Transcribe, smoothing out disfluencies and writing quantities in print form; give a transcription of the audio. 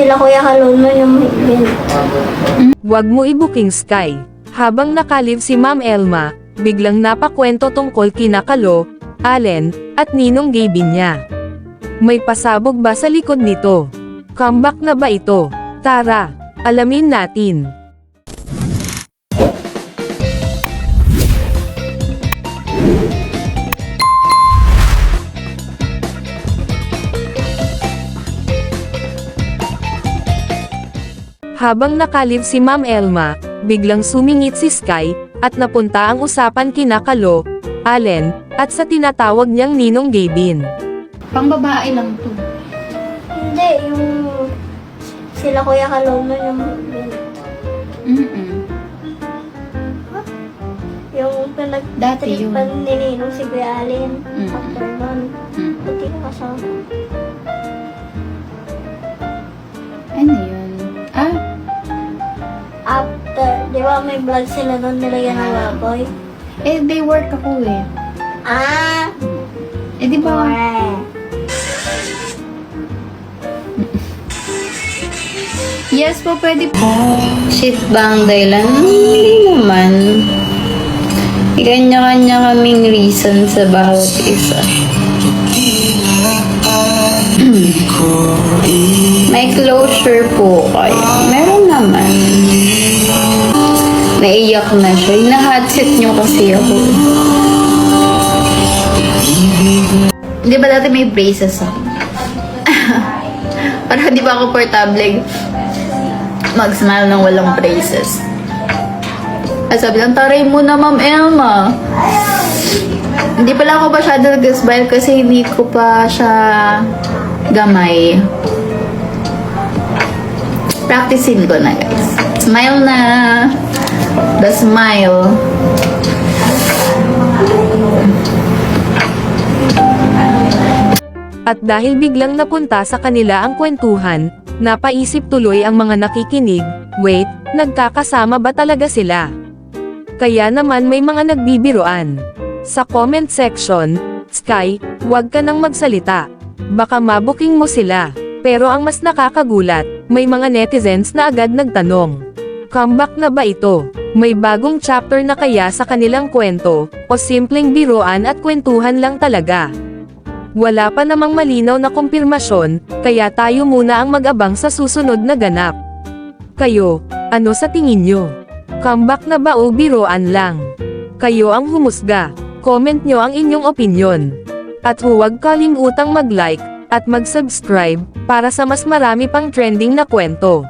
Sila Kuya Kalon yung may event. Wag mo i-booking Sky. Habang nakalive si Ma'am Elma, biglang napakwento tungkol kina Kalo, Allen, at Ninong Gabin niya. May pasabog ba sa likod nito? Comeback na ba ito? Tara, alamin natin. Habang nakalive si Ma'am Elma, biglang sumingit si Sky, at napunta ang usapan kina Kalo, Allen, at sa tinatawag niyang Ninong Gabin. Pang babae lang to. Hindi, yung sila Kuya Kalon yung may event. Yung Dati pinag-tripan yun. ni Ninong si Kuya Allen. Mm. After nun, hindi na kasama. Ano yun? After, di ba may vlog sila nun nilagyan ng baboy? They work ako eh. Di ba? Yes po, pwede po. Shit ba ang dahilan? Hindi naman. Kanya-kanya kaming reason sa bawat isa. May closure po kayo. Meron naman. Naiyak na siya. Hina-hotset niyo kasi ako. Di ba dati may braces ako? Para di ba komportable mag-smile ng walang braces. At sabi lang, taray mo na, Ma'am Elma. Hindi pala ako masyado nag-smile kasi hindi ko pa siya gamay. Practicing ko na, guys. Smile na. The smile. At dahil biglang napunta sa kanila ang kwentuhan, napaisip tuloy ang mga nakikinig, wait, nagkakasama ba talaga sila? Kaya naman may mga nagbibiruan. Sa comment section, Sky, huwag ka nang magsalita. Baka mabuking mo sila. Pero ang mas nakakagulat, may mga netizens na agad nagtanong. Comeback na ba ito? May bagong chapter na kaya sa kanilang kwento, o simpleng biruan at kwentuhan lang talaga? Wala pa namang malinaw na kumpirmasyon, kaya tayo muna ang mag-abang sa susunod na ganap. Kayo, ano sa tingin nyo? Comeback na ba o biruan lang? Kayo ang humusga. Comment nyo ang inyong opinyon. At huwag kalimutang mag-like, at mag-subscribe, para sa mas marami pang trending na kwento.